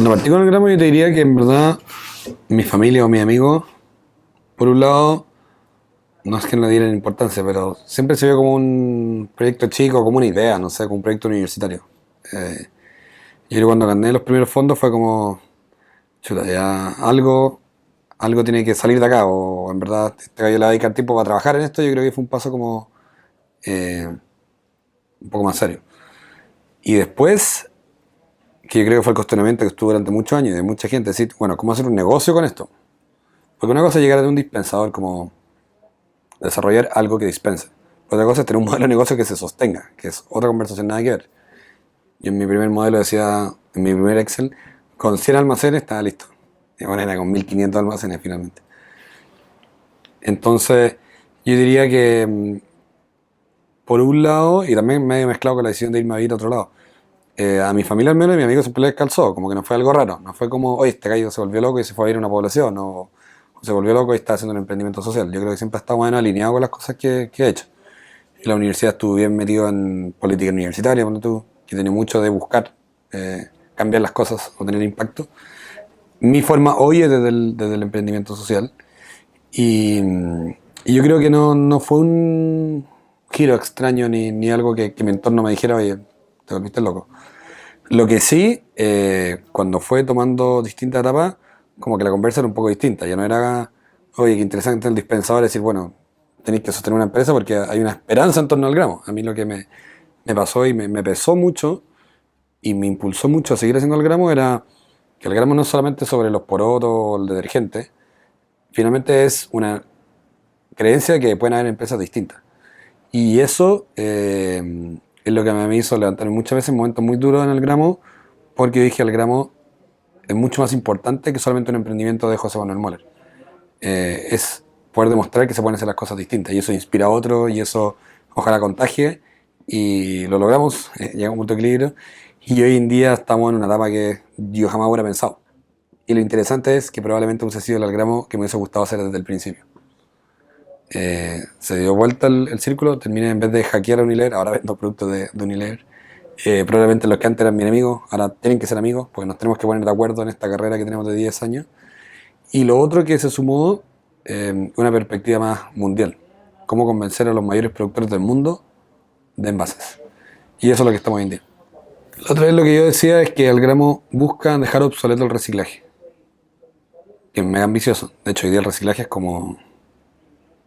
Cuando partí con el gramo yo te diría que en verdad mi familia o mis amigos, por un lado, no es que no le dieran importancia, pero siempre se vio como un proyecto chico, como una idea, no sé, como un proyecto universitario. Eh, yo cuando gané los primeros fondos fue como, chuta, ya algo tiene que salir de acá, o en verdad te voy a dedicar tiempo para trabajar en esto, yo creo que fue un paso como eh, un poco más serio. Y después, que yo creo que fue el cuestionamiento que estuvo durante muchos años y de mucha gente, decir, bueno, ¿cómo hacer un negocio con esto? Porque una cosa es llegar a un dispensador, como desarrollar algo que dispense. Otra cosa es tener un modelo de negocio que se sostenga, que es otra conversación, nada que ver. Yo en mi primer modelo decía, en mi primer Excel, con 100 almacenes estaba listo. Y bueno, era con 1500 almacenes finalmente. Entonces, yo diría que, por un lado, y también medio mezclado con la decisión de irme a vivir a otro lado, a mi familia al menos y a mi amigo siempre les calzó, como que no fue algo raro, no fue como, oye, este gallo se volvió loco y se fue a ir a una población, o se volvió loco y está haciendo un emprendimiento social. Yo creo que siempre está bueno alineado con las cosas que he hecho. Y la universidad estuvo bien metido en política universitaria, cuando tú, que tiene mucho de buscar cambiar las cosas o tener impacto. Mi forma hoy es desde el emprendimiento social y, y yo creo que no fue un giro extraño ni algo que mi entorno me dijera, oye, te volviste loco. Lo que sí, cuando fue tomando distintas etapas, como que la conversa era un poco distinta. Ya no era, oye, qué interesante el dispensador, decir, bueno, tenéis que sostener una empresa porque hay una esperanza en torno al gramo. A mí lo que me pasó y me pesó mucho y me impulsó mucho a seguir haciendo el gramo era que el gramo no es solamente sobre los porotos o el detergente, finalmente es una creencia de que pueden haber empresas distintas. Y eso es lo que me hizo levantar muchas veces momentos muy duros en el gramo, porque yo dije el gramo es mucho más importante que solamente un emprendimiento de José Manuel Moller. Es poder demostrar que se pueden hacer las cosas distintas y eso inspira a otro y eso ojalá contagie y lo logramos, llegamos a un punto de equilibrio y hoy en día estamos en una etapa que yo jamás hubiera pensado. Y lo interesante es que probablemente hubiese sido el gramo que me hubiese gustado hacer desde el principio. Se dio vuelta el círculo, terminé en vez de hackear a Unilever, ahora vendo productos de Unilever. Probablemente los que antes eran mis enemigos, ahora tienen que ser amigos, porque nos tenemos que poner de acuerdo en esta carrera que tenemos de 10 años. Y lo otro que se sumó, una perspectiva más mundial. Cómo convencer a los mayores productores del mundo de envases. Y eso es lo que estamos hoy en día. La otra vez lo que yo decía es que Algramo busca dejar obsoleto el reciclaje, que es mega ambicioso. De hecho, hoy día el reciclaje es como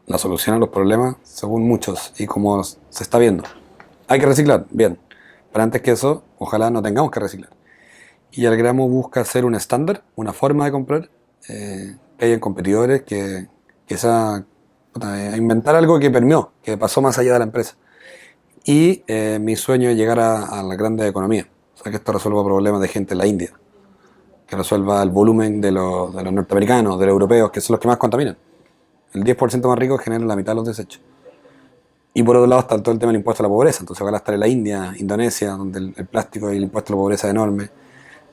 la solución a los problemas, según muchos, y como se está viendo. Hay que reciclar, bien. Pero antes que eso, ojalá no tengamos que reciclar. Y Algramo busca ser un estándar, una forma de comprar, que hayan competidores, que sea, puta, inventar algo que permeó, que pasó más allá de la empresa. Y mi sueño es llegar a la grande economía. O sea, que esto resuelva problemas de gente en la India, que resuelva el volumen de los norteamericanos, de los europeos, que son los que más contaminan. El 10% más rico genera la mitad de los desechos. Y por otro lado está todo el tema del impuesto a la pobreza. Entonces ojalá estar en la India, Indonesia, donde el plástico y el impuesto a la pobreza es enorme.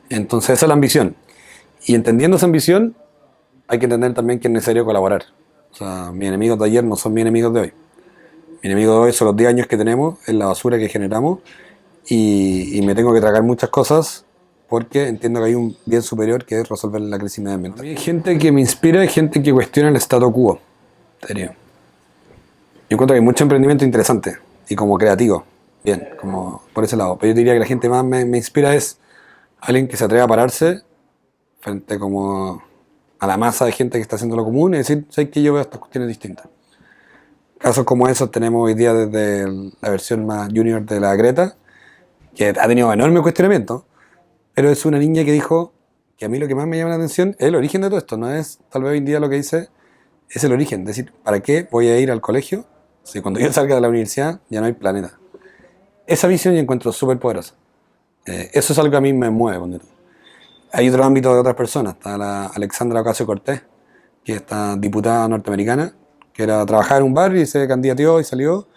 Entonces esa es la ambición. Y entendiendo esa ambición, hay que entender también que es necesario colaborar. O sea, mis enemigos de ayer no son mis enemigos de hoy. Mis enemigos de hoy son los 10 años que tenemos, es la basura que generamos y me tengo que tragar muchas cosas porque entiendo que hay un bien superior que es resolver la crisis medioambiental. A mí hay gente que me inspira, hay gente que cuestiona el statu quo. En serio. Yo encuentro que hay mucho emprendimiento interesante y como creativo. Bien, como por ese lado. Pero yo diría que la gente más me inspira es alguien que se atreva a pararse frente como a la masa de gente que está haciendo lo común y decir, sé que yo veo estas cuestiones distintas. Casos como esos tenemos hoy día desde la versión más junior de la Greta, que ha tenido enorme cuestionamiento, pero es una niña que dijo que a mí lo que más me llama la atención es el origen de todo esto, no es tal vez hoy en día lo que dice, es el origen, es decir, ¿para qué voy a ir al colegio si cuando yo salga de la universidad ya no hay planeta? Esa visión yo encuentro súper poderosa. Eso es algo que a mí me mueve. Hay otro ámbito de otras personas, está la Alexandra Ocasio-Cortez, que es esta diputada norteamericana, que era trabajar en un bar y se candidateó y salió,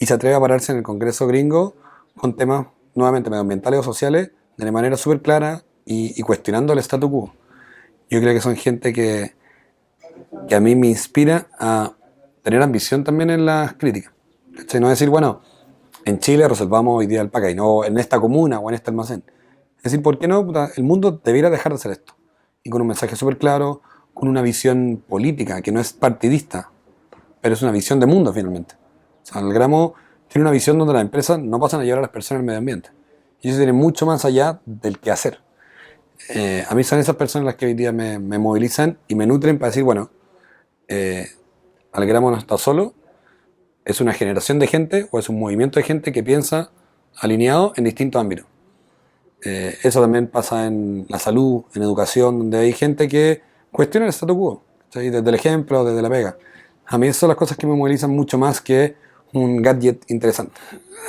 y se atreve a pararse en el Congreso gringo con temas nuevamente medioambientales o sociales de manera súper clara y cuestionando el statu quo. Yo creo que son gente que a mí me inspira a tener ambición también en las críticas. ¿Cachai? No decir, bueno, en Chile resolvamos hoy día el packaging, o en esta comuna o en este almacén. Es decir, ¿por qué no? Puta, el mundo debiera dejar de hacer esto. Y con un mensaje súper claro, con una visión política que no es partidista, pero es una visión de mundo finalmente. O sea, el Gramo tiene una visión donde las empresas no pasan a llevar a las personas al medio ambiente. Y eso tiene mucho más allá del que hacer. A mí son esas personas las que hoy día me movilizan y me nutren para decir, bueno, eh, Algramo no está solo, es una generación de gente o es un movimiento de gente que piensa alineado en distintos ámbitos. Eso también pasa en la salud, en educación, donde hay gente que cuestiona el statu quo, ¿sí? Desde el ejemplo, desde la pega. A mí esas son las cosas que me movilizan mucho más que un gadget interesante.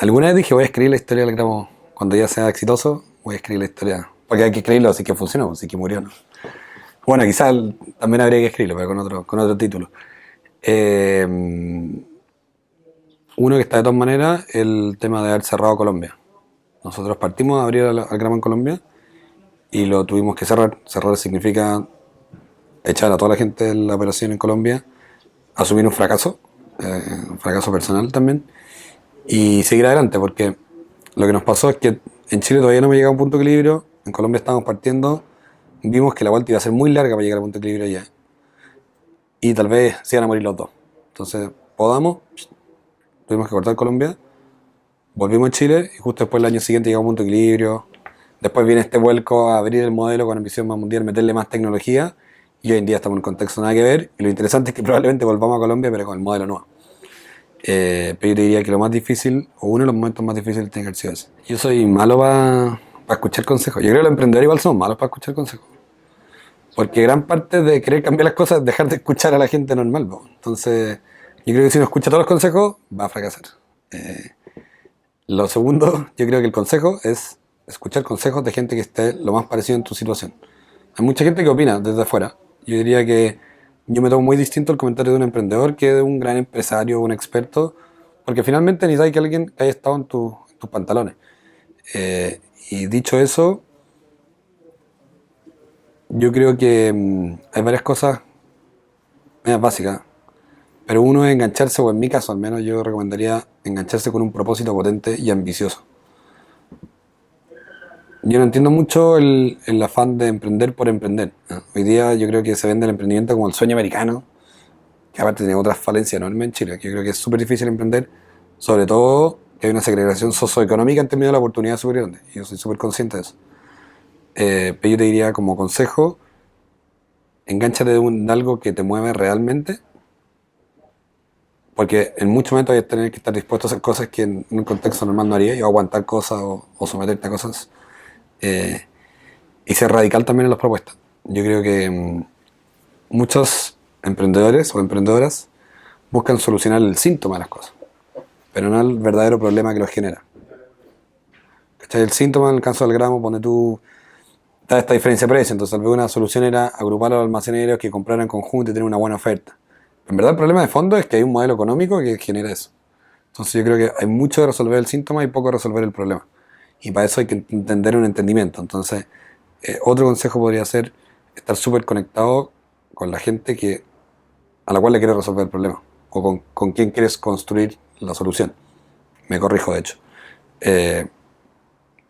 Alguna vez dije, voy a escribir la historia del Gramo cuando ya sea exitoso, voy a escribir la historia, porque hay que escribirlo así que funcionó, así que murió, ¿no? Bueno, quizás también habría que escribirlo, pero con otro título. Eh, Uno que está de todas maneras, el tema de haber cerrado Colombia. Nosotros partimos a abrir al Gramo en Colombia y lo tuvimos que cerrar. Cerrar significa echar a toda la gente de la operación en Colombia, asumir un fracaso personal también, y seguir adelante, porque lo que nos pasó es que en Chile todavía no me llegaba a un punto de equilibrio, en Colombia estábamos partiendo, vimos que la vuelta iba a ser muy larga para llegar a punto de equilibrio allá, y tal vez se iban a morir los dos. Entonces, podamos, tuvimos que cortar Colombia, volvimos a Chile, y justo después el año siguiente llegamos a un punto de equilibrio. Después viene este vuelco a abrir el modelo con ambición más mundial, meterle más tecnología, y hoy en día estamos en un contexto nada que ver, y lo interesante es que probablemente volvamos a Colombia, pero con el modelo nuevo. Pero yo te diría que lo más difícil, o uno de los momentos más difíciles, tiene que haber sido ese. Yo soy malo para escuchar consejos. Yo creo que los emprendedores igual son malos para escuchar consejos. Porque gran parte de querer cambiar las cosas es dejar de escuchar a la gente normal, ¿no? Entonces, yo creo que si no escucha todos los consejos, va a fracasar. Eh, lo segundo, yo creo que el consejo es escuchar consejos de gente que esté lo más parecido en tu situación. Hay mucha gente que opina desde afuera. Yo diría que yo me tomo muy distinto el comentario de un emprendedor que de un gran empresario o un experto, porque finalmente necesitas que alguien que haya estado en tus pantalones. Y dicho eso, yo creo que hay varias cosas medias básicas, pero uno es engancharse, o en mi caso al menos yo recomendaría engancharse con un propósito potente y ambicioso. Yo no entiendo mucho el afán de emprender por emprender, ¿no? Hoy día yo creo que se vende el emprendimiento como el sueño americano, que aparte tiene otras falencias enormes en Chile, que yo creo que es súper difícil emprender, sobre todo que hay una segregación socioeconómica en términos de la oportunidad súper grande, y yo soy súper consciente de eso. Pero yo te diría como consejo, engánchate de algo que te mueve realmente, porque en muchos momentos vas a tener que estar dispuesto a hacer cosas que en un contexto normal no harías, y aguantar cosas o someterte a cosas, eh, y ser radical también en las propuestas. Yo creo que muchos emprendedores o emprendedoras buscan solucionar el síntoma de las cosas, pero no el verdadero problema que los genera. ¿Cachai? El síntoma, en el caso del Gramo, pone tú, está esta diferencia de precio, entonces tal vez una solución era agrupar a los almaceneros que compraran en conjunto y tener una buena oferta. En verdad el problema de fondo es que hay un modelo económico que genera eso. Entonces yo creo que hay mucho de resolver el síntoma y poco de resolver el problema. Y para eso hay que entender un entendimiento. Entonces, otro consejo podría ser estar súper conectado con la gente a la cual le quieres resolver el problema, o con quien quieres construir la solución. Me corrijo, de hecho. Eh,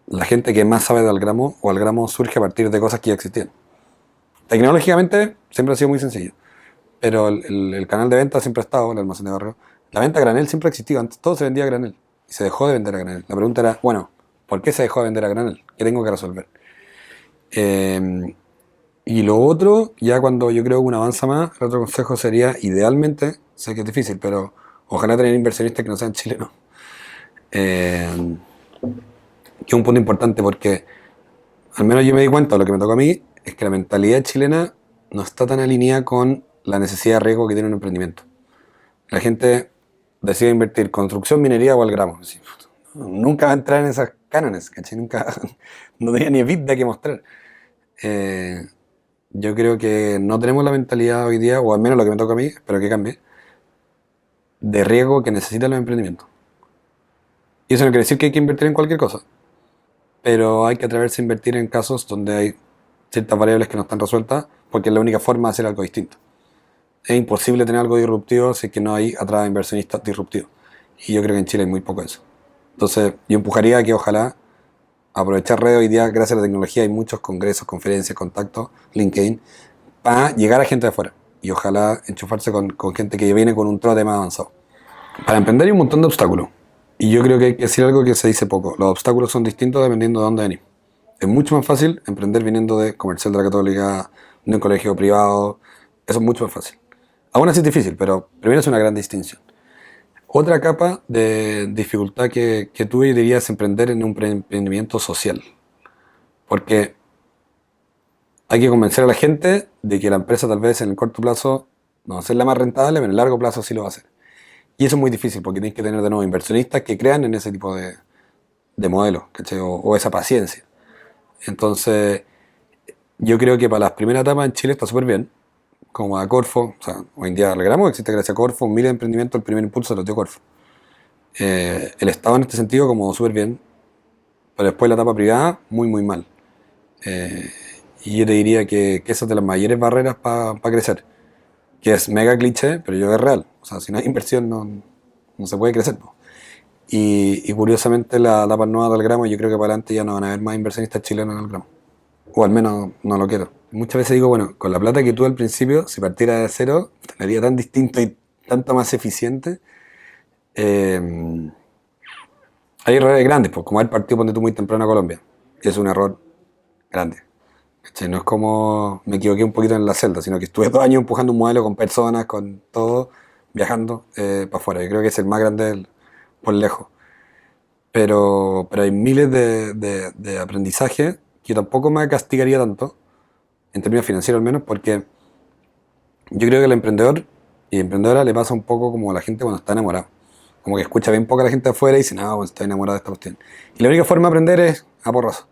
la gente que más sabe de Algramo o Algramo surge a partir de cosas que ya existían. Tecnológicamente siempre ha sido muy sencillo, pero el canal de venta siempre ha estado, el almacén de barrio. La venta a granel siempre ha existido, antes todo se vendía a granel y se dejó de vender a granel. La pregunta era, bueno, ¿por qué se dejó de vender a granel? ¿Qué tengo que resolver? Eh, y lo otro, ya cuando yo creo que uno avanza más, el otro consejo sería, idealmente, sé que es difícil, pero ojalá tener inversionistas que no sean chilenos. Eh, que es un punto importante porque al menos yo me di cuenta, lo que me tocó a mí, es que la mentalidad chilena no está tan alineada con la necesidad de riesgo que tiene un emprendimiento. La gente decide invertir construcción, minería o al gramo. Así, nunca va a entrar en esas cánones, ¿cachai? Nunca, no tenía ni EBITDA que mostrar. Eh, yo creo que no tenemos la mentalidad hoy día, o al menos lo que me toca a mí, espero que cambie, de riesgo que necesitan los emprendimientos. Y eso no quiere decir que hay que invertir en cualquier cosa, pero hay que atreverse a invertir en casos donde hay ciertas variables que no están resueltas, porque es la única forma de hacer algo distinto. Es imposible tener algo disruptivo si es que no hay atrás inversionistas disruptivos. Y yo creo que en Chile hay muy poco de eso. Entonces, yo empujaría a que ojalá aprovechar redes hoy día, gracias a la tecnología, hay muchos congresos, conferencias, contactos, LinkedIn, para llegar a gente de afuera y ojalá enchufarse con gente que viene con un trote más avanzado. Para emprender hay un montón de obstáculos y yo creo que hay que decir algo que se dice poco. Los obstáculos son distintos dependiendo de dónde venís. Es mucho más fácil emprender viniendo de Comercial de la Católica, de un colegio privado. Eso es mucho más fácil. Aún así es difícil, pero primero es una gran distinción. Otra capa de dificultad que tuve, diría, es emprender en un emprendimiento social. Porque hay que convencer a la gente de que la empresa tal vez en el corto plazo no va a ser la más rentable, pero en el largo plazo sí lo va a hacer. Y eso es muy difícil porque tienes que tener de nuevo inversionistas que crean en ese tipo de modelos, ¿cachai? O esa paciencia. Entonces, yo creo que para las primeras etapas en Chile está súper bien, como a Corfo, o sea, hoy en día alegramos, existe gracias a Corfo, miles de emprendimientos, el primer impulso lo dio Corfo. El Estado en este sentido como súper bien, pero después la etapa privada, muy muy mal. Eh, y yo te diría que esa es de las mayores barreras para crecer, que es mega cliché, pero yo creo que es real. O sea, si no hay inversión no se puede crecer, po. Y curiosamente la etapa nueva del gramo, yo creo que para adelante ya no van a haber más inversionistas chilenos en el gramo. O al menos no lo quiero. Muchas veces digo, bueno, con la plata que tuve al principio, si partiera de cero, sería tan distinto y tanto más eficiente. Eh, Hay errores grandes, pues como haber partido ponte tú muy temprano a Colombia. Que es un error grande. ¿Cachai? No es como me equivoqué un poquito en la celda, sino que estuve 2 años empujando un modelo con personas, con todo, viajando para afuera. Yo creo que es el más grande por lejos. Pero hay miles de aprendizaje que yo tampoco me castigaría tanto, en términos financieros al menos, porque yo creo que al emprendedor y emprendedora le pasa un poco como a la gente cuando está enamorado. Como que escucha bien poco a la gente afuera y dice, no, pues estoy enamorado de esta cuestión. Y la única forma de aprender es a porrazos.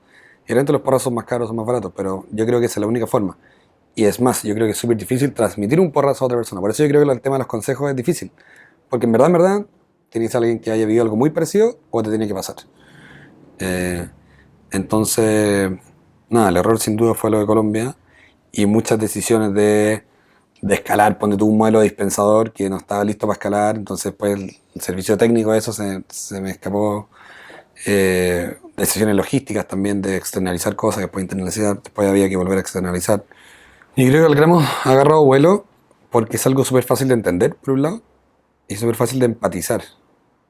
Y realmente los porrazos son más caros, son más baratos, pero yo creo que esa es la única forma. Y es más, yo creo que es súper difícil transmitir un porrazo a otra persona. Por eso yo creo que el tema de los consejos es difícil. Porque en verdad, tienes a alguien que haya vivido algo muy parecido o te tiene que pasar. Eh, entonces, nada, el error sin duda fue lo de Colombia y muchas decisiones de escalar, ponte tú un modelo dispensador que no estaba listo para escalar, entonces pues el servicio técnico de eso se me escapó. Decisiones logísticas también de externalizar cosas, después internalizar, después había que volver a externalizar. Y creo que el gramo ha agarrado vuelo porque es algo súper fácil de entender, por un lado, y súper fácil de empatizar.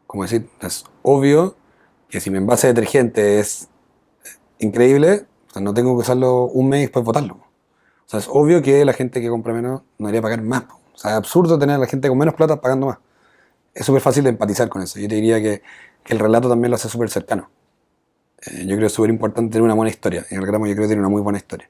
Como decir, es obvio que si mi envase de detergente es increíble, o sea, no tengo que usarlo un mes y después botarlo. O sea, es obvio que la gente que compra menos no debería pagar más, po. O sea, es absurdo tener a la gente con menos plata pagando más. Es súper fácil de empatizar con eso. Yo te diría que el relato también lo hace súper cercano. Yo creo que es súper importante tener una buena historia. En el gramo yo creo que tiene una muy buena historia.